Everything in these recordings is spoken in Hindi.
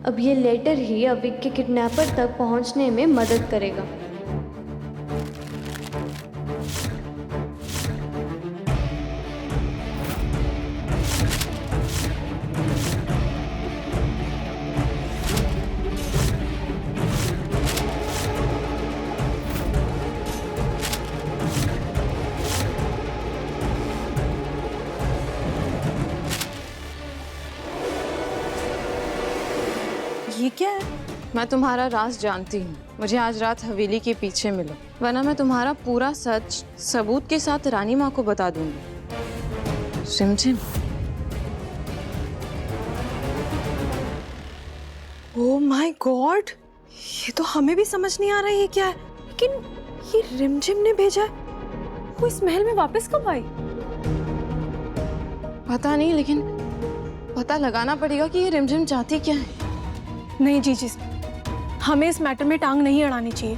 अब ये लेटर ही अविक के किडनैपर तक पहुंचने में मदद करेगा। ये क्या है? मैं तुम्हारा राज जानती हूँ। मुझे आज रात हवेली के पीछे मिलो, वरना मैं तुम्हारा पूरा सच सबूत के साथ रानी माँ को बता दूंगी। रिमझिम। ओह माय गॉड, ये तो हमें भी समझ नहीं आ रहा है ये क्या है। लेकिन ये रिमझिम ने भेजा है। वो इस महल में वापस कब आई? पता नहीं, लेकिन पता लगाना पड़ेगा कि ये रिमझिम चाहती क्या है। नहीं जीजी, हमें इस मैटर में टांग नहीं अड़ानी चाहिए।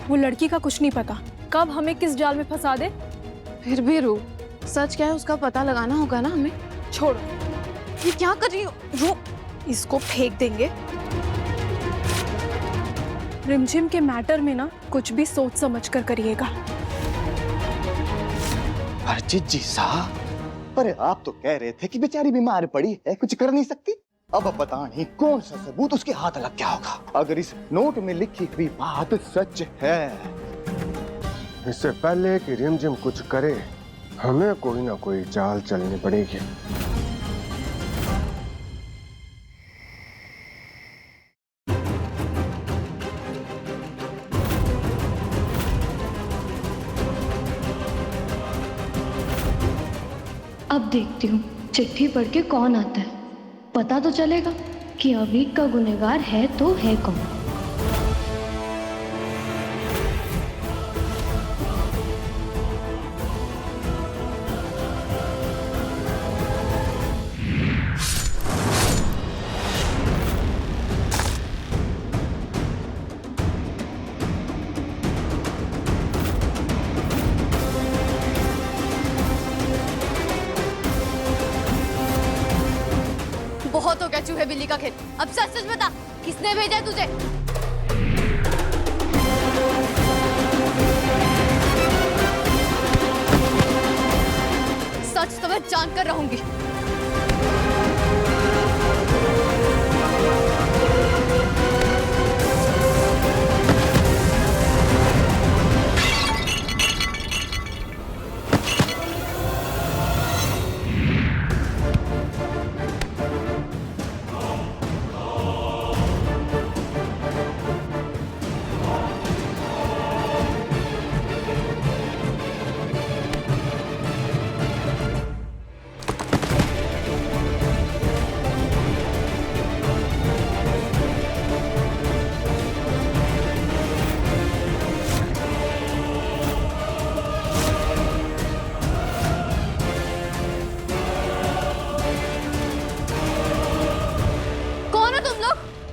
वो लड़की का कुछ नहीं पता कब हमें किस जाल में फंसा दे। फिर भी रू, सच क्या है उसका पता लगाना होगा ना हमें। छोड़ो, ये क्या कर रही हो? रू, इसको फेंक देंगे। रिमझिम के मैटर में ना कुछ भी सोच समझ कर करिएगा। अर्जित जी साहब, पर आप तो कह रहे थे कि बेचारी बीमार पड़ी है, कुछ कर नहीं सकती। अब पता नहीं कौन सा सबूत उसके हाथ लग गया होगा। अगर इस नोट में लिखी हुई बात सच है, इससे पहले कि रिमझिम कुछ करे, हमें कोई ना कोई चाल चलनी पड़ेगी। अब देखती हूँ चिट्ठी पढ़ के कौन आता है। पता तो चलेगा कि अविक का गुनहगार है तो है कौन। बहुत हो गया चूहे बिल्ली का खेल। अब सच सच बता, किसने भेजा तुझे? सच तो मैं जान कर रहूंगी।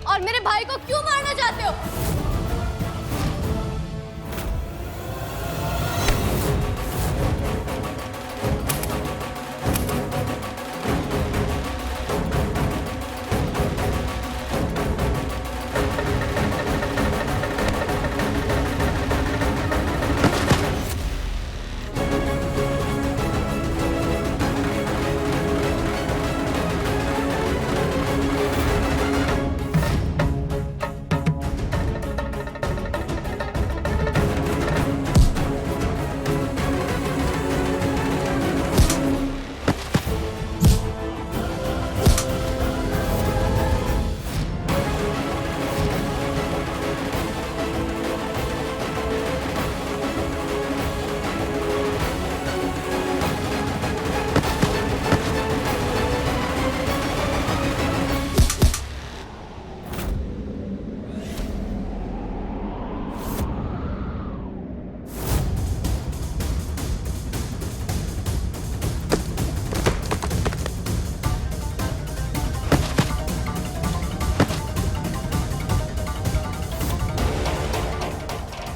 और मेरे भाई को क्यों मारना चाहते हो?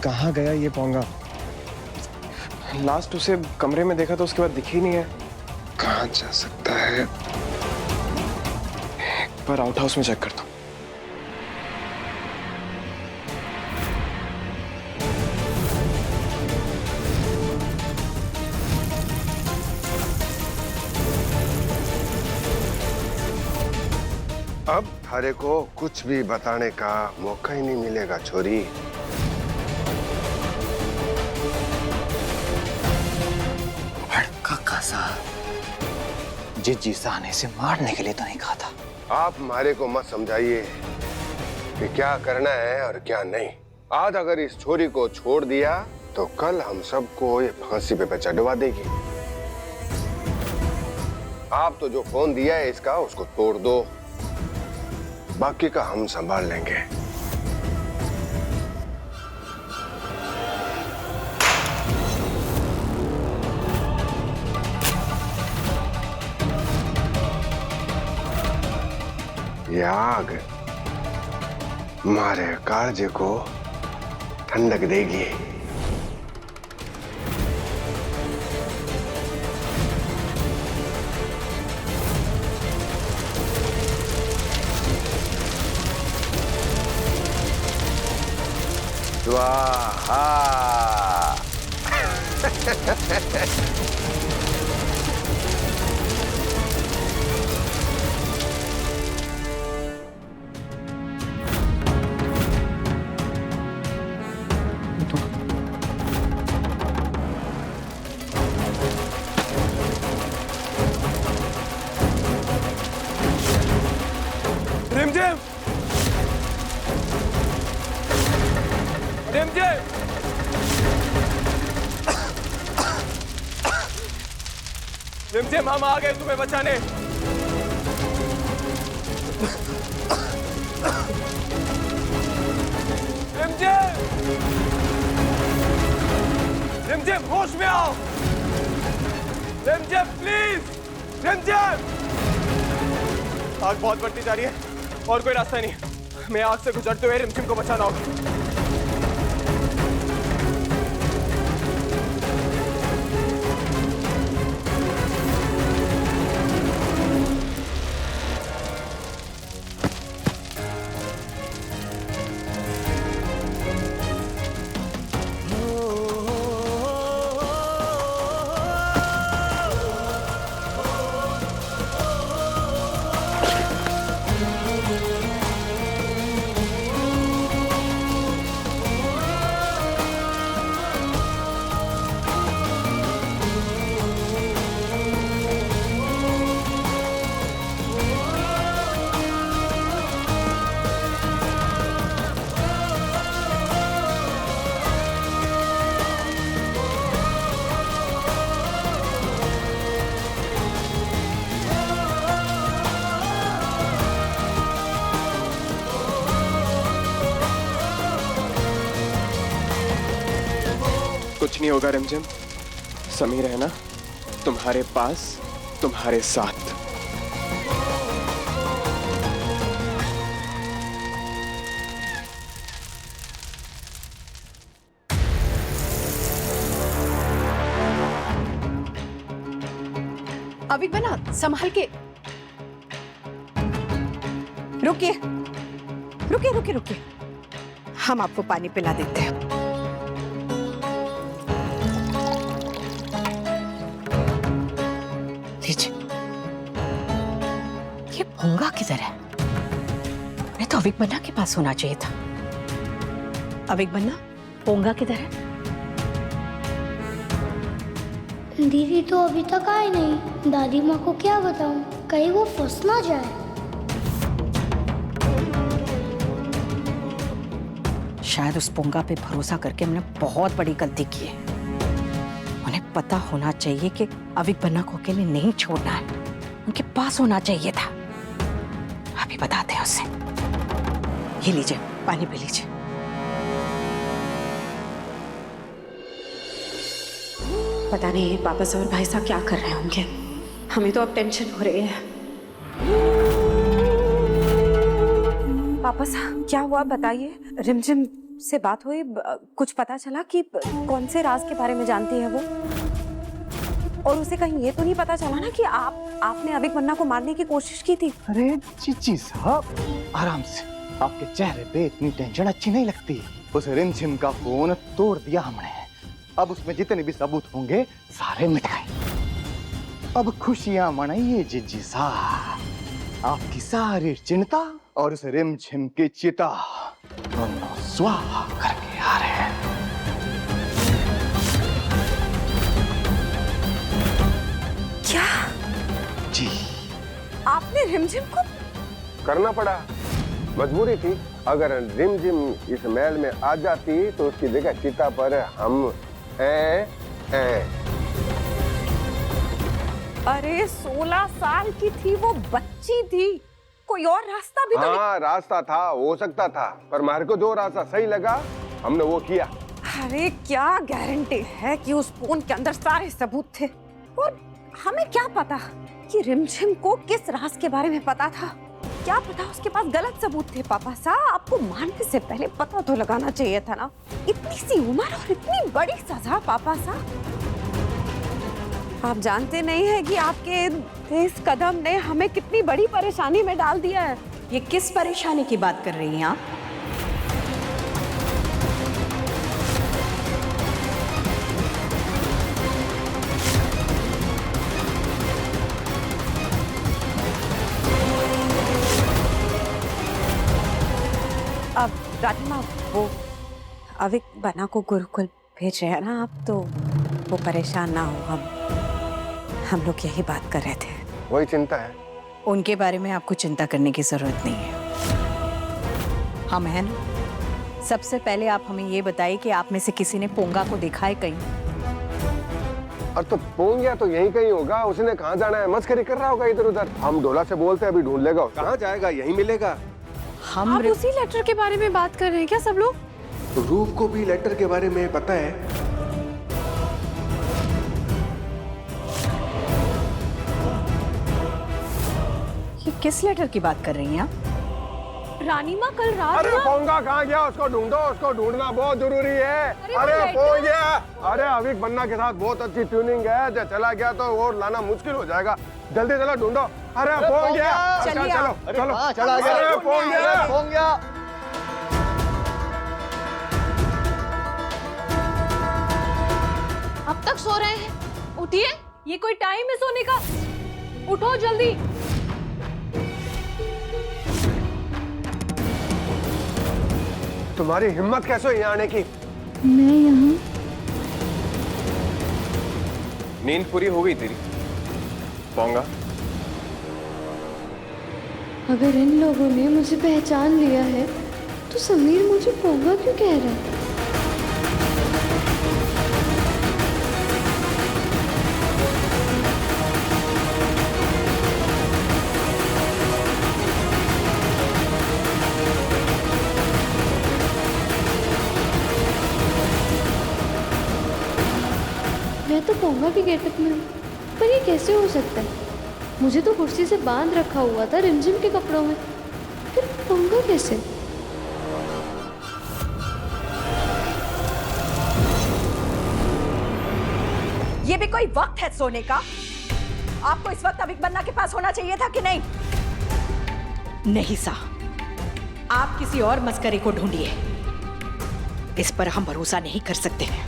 कहाँ गया ये पोंगा? लास्ट उसे कमरे में देखा तो उसके बाद दिखी नहीं है। कहाँ जा सकता है? एक बार आउट हाउस में चेक करता हूँ। अब थारे को कुछ भी बताने का मौका ही नहीं मिलेगा छोरी। भड़का कासा जिज्जी सा ने इसे मारने के लिए तो नहीं कहा था। आप मारे को मत समझाइए कि क्या करना है और क्या नहीं। आज अगर इस छोरी को छोड़ दिया तो कल हम सबको ये फांसी पे चढ़वा देगी। आप तो जो फोन दिया है इसका उसको तोड़ दो, बाकी का हम संभाल लेंगे। ये आग हमारे कालजे को ठंडक देगी। स्वाहा। रिमझिम, रिमझिम, रिमझिम, हम आ गए तुम्हें बचाने। रिमझिम, रिमझिम, होश में आओ। रिमझिम प्लीज, रिमझिम। आग बहुत बढ़ती जा रही है और कोई रास्ता नहीं। मैं आग से गुजरते हुए रिमझिम को बचाना होगा। कुछ नहीं होगा रिमझिम, समीर है ना तुम्हारे पास, तुम्हारे साथ। अभी बना, संभाल के। रुकिए रुकिए रुकिए रुकिए, हम आपको पानी पिला देते हैं। ये भोंगा किधर है? मैं तो अविक बन्ना के पास होना चाहिए था। अविक बन्ना, भोंगा किधर है? दीदी तो अभी तक आई नहीं। दादी माँ को क्या बताऊं, कहीं वो फंस ना जाए। शायद उस पोंगा पे भरोसा करके हमने बहुत बड़ी गलती की है। उन्हें पता होना चाहिए कि अविक बन्ना को अकेले नहीं छोड़ना है, उनके पास होना चाहिए था। अभी बताते हैं उसे। ये लीजिए, पानी पी लीजिए। पता नहीं पापा और भाई साहब क्या कर रहे होंगे, हमें तो अब टेंशन हो रही है। पापा साहब क्या हुआ बताइए? रिमझिम से बात हुई? कुछ पता चला कि कौन से राज के बारे में जानती है वो? और उसे कहीं ये तो नहीं पता चला ना कि आपने अविक बन्ना को मारने की कोशिश की थी? अरे जीजी साहब, आराम से। आपके चेहरे पे इतनी टेंशन अच्छी नहीं लगती। उस रिमझिम का फोन तोड़ दिया हमने। अब उसमें जितने भी सबूत होंगे सारे मिट गए। अब खुशियां मनाइए जीजी साहब। आपकी सारी चिंता और उस रिमझिम की चिता दोनों स्वाहा करके आ रहे हैं। क्या जी आपने रिमझिम को? करना पड़ा, मजबूरी थी। अगर रिमझिम इस महल में आ जाती तो उसकी जगह चिता पर हम अरे 16 साल की थी वो, बच्ची थी, कोई और रास्ता भी तो हाँ रास्ता था, हो सकता था, पर हमारे को जो रास्ता सही लगा हमने वो किया। अरे क्या गारंटी है कि उस फोन के अंदर सारे सबूत थे? और हमें क्या पता कि रिमझिम को किस राज के बारे में पता था? क्या पता उसके पास गलत सबूत थे? पापा साहब, आपको मारने से पहले पता तो लगाना चाहिए था ना। इतनी सी उम्र और इतनी बड़ी सजा। पापा साहब, आप जानते नहीं हैं कि आपके इस कदम ने हमें कितनी बड़ी परेशानी में डाल दिया है। ये किस परेशानी की बात कर रही हैं आप? अब रानी माँ, वो अविक बना को गुरुकुल भेज रहे हैं ना आप, तो वो परेशान ना हो। हम लोग यही बात कर रहे थे। वही चिंता है। उनके बारे में आपको चिंता करने की जरूरत नहीं है, हम हैं ना। सबसे पहले आप हमें ये बताइए कि आप में से किसी ने पोंगा को देखा है कहीं? और तो पोंगिया तो यहीं कहीं होगा, उसने कहाँ जाना है? मस्करी कर रहा होगा इधर उधर। हम डोला से बोलते हैं, अभी ढूंढ लेगा। कहाँ जाएगा? यहीं मिलेगा। आप उसी लेटर के बारे में बात कर रहे हैं क्या सब लोग? तो रूप को भी लेटर के बारे में पता है। ये किस लेटर की बात कर रही हैं आप? रानी माँ कल रात अरे पोंगा कहाँ गया? उसको ढूंढो, उसको ढूंढना बहुत जरूरी है। अरे पोंगिया, अरे अविक बन्ना के साथ बहुत अच्छी ट्यूनिंग है, जब चला गया तो वो लाना मुश्किल हो जाएगा। जल्दी चलो ढूंढो। अरे पोंगिया, चलो चलो चला गया। अरे पोंगिया, पोंगिया। अब तक सो रहे हैं, उठिए। ये कोई टाइम है सोने का? उठो जल्दी। तुम्हारी हिम्मत कैसे हुई आने की? मैं यहाँ नींद पूरी हो गई तेरी पोंगा? अगर इन लोगों ने मुझे पहचान लिया है तो समीर मुझे पोंगा क्यों कह रहा है? मैं तो पोंगा के गेटअप में हूँ, पर ये कैसे हो सकता है? मुझे तो कुर्सी से बांध रखा हुआ था रिमझिम के कपड़ों में, फिर पोंगा कैसे? ये भी कोई वक्त है सोने का? आपको इस वक्त अविक बन्ना के पास होना चाहिए था कि नहीं? नहीं सा, आप किसी और मस्करी को ढूंढिए। इस पर हम भरोसा नहीं कर सकते हैं।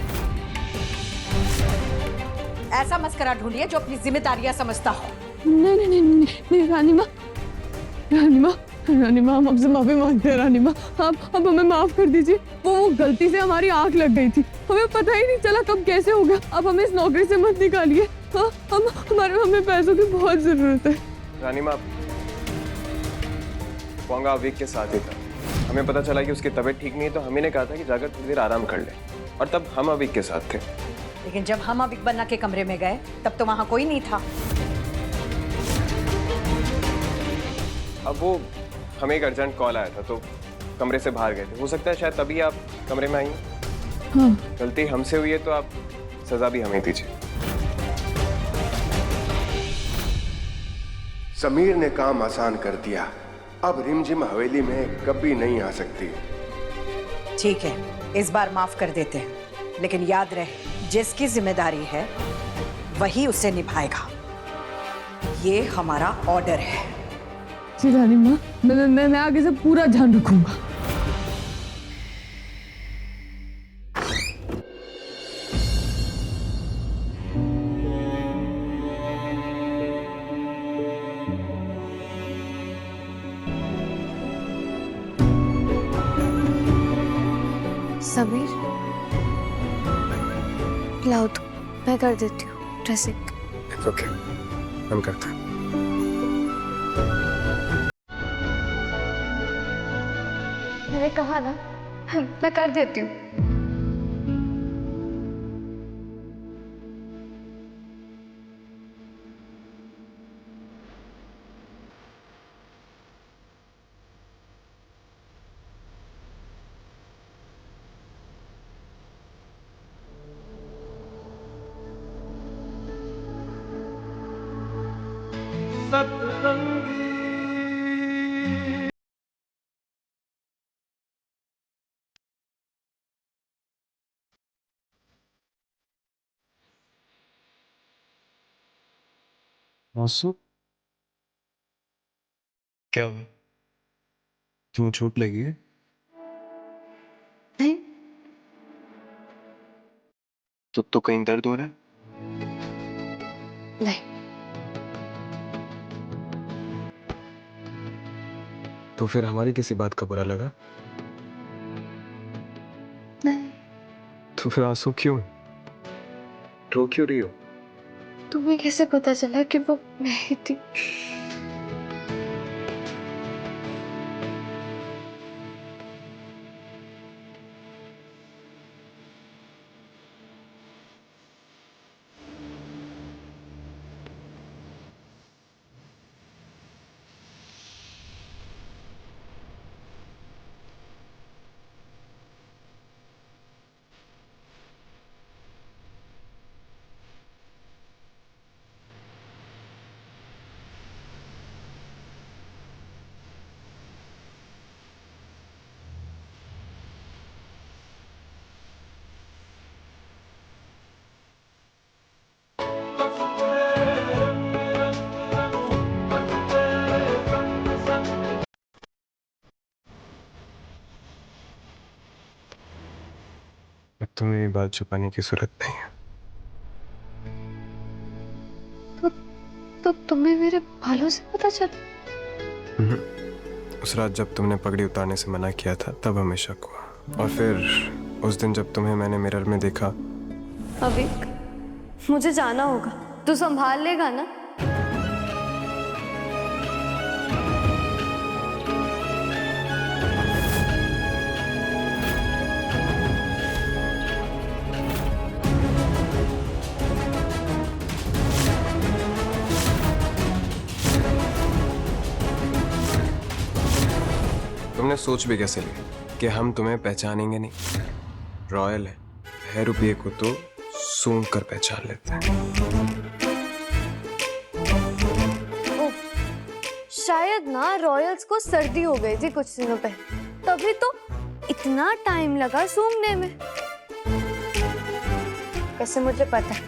ऐसा मस्करा ढूंढिए जो अपनी जिम्मेदारियां समझता हो। नहीं नहीं नहीं नहीं, नहीं रानी माँ, हम आपसे माफी मांगते हैं। रानी माँ, आप हमें माफ कर दीजिए। वो गलती से हमारी आंख लग गई थी, हमें पता ही नहीं चला कब कैसे हो गया। अब हमें इस नौकरी से मत निकालिए। हाँ, हमें पैसों की बहुत जरूरत है। रानी माँ, पोंगा अविक के साथ ही था। हमें पता चला कि उसकी तबीयत ठीक नहीं है, तो हमें ने कहा था कि जाकर थोड़ी देर आराम कर ले, और तब हम अविक के साथ थे। लेकिन जब हम अविक बन्ना के कमरे में गए तब तो वहां कोई नहीं था। अब वो हमें एक अर्जेंट कॉल आया था, तो कमरे से बाहर गए थे। हो सकता है शायद तभी आप कमरे में आई। हाँ। गलती हमसे हुई है तो आप सजा भी हमें दीजिए। समीर ने काम आसान कर दिया। अब रिमझिम हवेली में कभी नहीं आ सकती। ठीक है, इस बार माफ कर देते हैं, लेकिन याद रहे जिसकी जिम्मेदारी है वही उसे निभाएगा। ये हमारा ऑर्डर है। जी रानी माँ, मैं आगे से पूरा ध्यान रखूंगा। समीर, लाओ तो मैं कर देती हूँ ड्रेसिंग। ओके, हम करते हैं। मैंने कहा ना, मैं कर देती हूँ। मौसू, क्या हुआ? क्यों चोट लगी है? नहीं, तो कहीं दर्द हो रहा है? नहीं। तो फिर हमारी किसी बात का बुरा लगा? नहीं, तो फिर आंसू क्यों? रो क्यों रही हो? तुम्हें कैसे पता चला कि वो मैं ही थी? अब तुम्हें ये बात छुपाने की जरूरत नहीं है। तो तुम्हें मेरे बालों से पता चला? उस रात जब तुमने पगड़ी उतारने से मना किया था तब हमें शक हुआ, और फिर उस दिन जब तुम्हें मैंने मिरर में देखा। अविक, मुझे जाना होगा, तू संभाल लेगा ना? तुमने सोच भी कैसे ली कि हम तुम्हें पहचानेंगे नहीं? रॉयल है रुपये को तो सूंघ कर पहचान लेते हैं। शायद ना रॉयल्स को सर्दी हो गई थी कुछ दिनों पहले, तभी तो इतना टाइम लगा सूंघने में। कैसे मुझे पता है,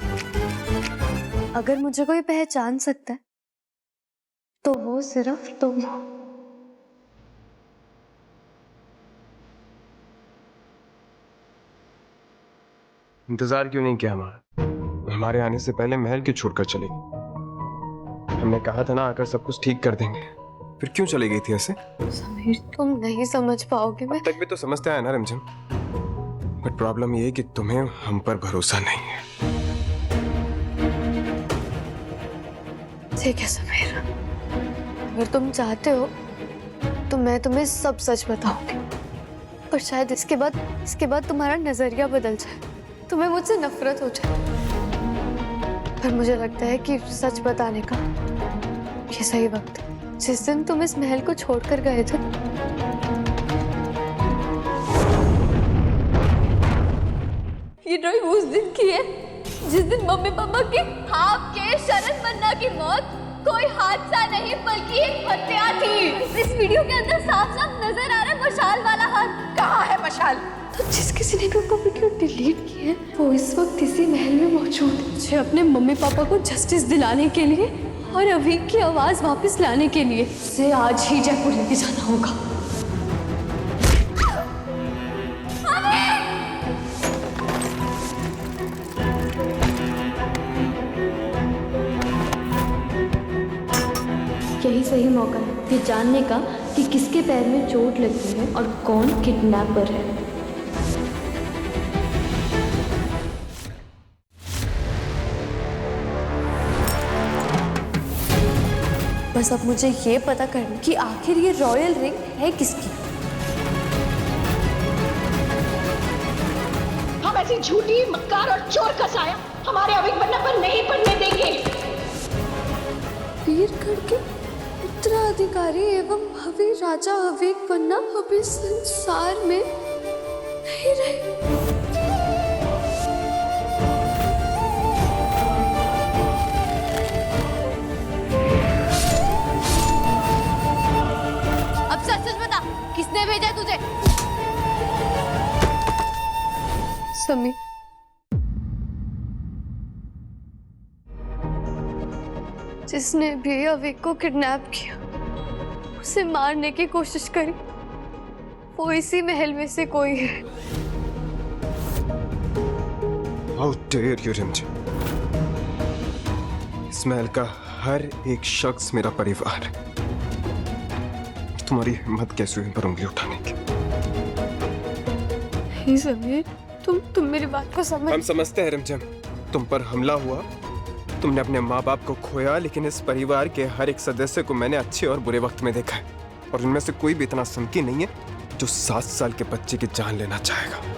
अगर मुझे कोई पहचान सकता है तो वो सिर्फ तुम हो। इंतजार क्यों नहीं किया हमारा? हमारे आने से पहले महल क्यों छोड़कर चली गई? हमने कहा था ना आकर सब कुछ ठीक कर देंगे, फिर क्यों चली गई थी ऐसे? समीर, तुम नहीं समझ पाओगे। मैं तक भी तो समझते आया ना रिमझिम, बट प्रॉब्लम ये है कि तुम्हें हम पर भरोसा नहीं है। ठीक है समीर, अगर तुम चाहते हो तो मैं तुम्हें सब सच बताऊंगी, पर शायद इसके बाद तुम्हारा नजरिया बदल जाए, तुम्हें मुझसे नफरत हो जाए। पर मुझे लगता है कि सच बताने का ये सही वक्त है। जिस दिन तुम इस महल को छोड़कर गए थे, ये ड्राइंग उस दिन की है जिस दिन मम्मी पापा की आपके शरद मन्ना की मौत कोई हादसा नहीं बल्कि एक हत्या थी। इस वीडियो के अंदर साफ साफ नजर आ रहा है मशाल वाला हाथ। कहाँ है मशाल? तो जिस किसी ने भी वो वीडियो डिलीट की है वो इस वक्त इसी महल में मौजूद है। मुझे अपने मम्मी पापा को जस्टिस दिलाने के लिए और अवीक की आवाज वापस लाने के लिए उसे आज ही जयपुर लेके जाना होगा। यही सही मौका है ये जानने का कि किसके पैर में चोट लगी है और कौन किडनैपर है। बस अब मुझे ये पता करना कि आखिर ये रॉयल रिंग है किसकी। हम ऐसी झूठी, मक्कार और चोर का साया हमारे अविक बन्ना पर नहीं पड़ने देंगे। वीरगढ़ के उत्तराधिकारी एवं भव्य राजा अविक बन्ना अब इस संसार में नहीं रहे। किसने भेजा तुझे? समीर। जिसने भी अविक को किडनैप किया, उसे मारने की कोशिश करी, वो इसी महल में से कोई है। How dare you, रिमझिम। इस महल का हर एक शख्स मेरा परिवार है। तुम्हारी हिम्मत कैसे हुई पर उंगली उठाने की? नहीं समीर, तुम मेरी बात को समझ। हम समझते हैं रिमझिम, तुम पर हमला हुआ, तुमने अपने माँ बाप को खोया, लेकिन इस परिवार के हर एक सदस्य को मैंने अच्छे और बुरे वक्त में देखा है, और उनमें से कोई भी इतना संकी नहीं है जो 7 साल के बच्चे की जान लेना चाहेगा।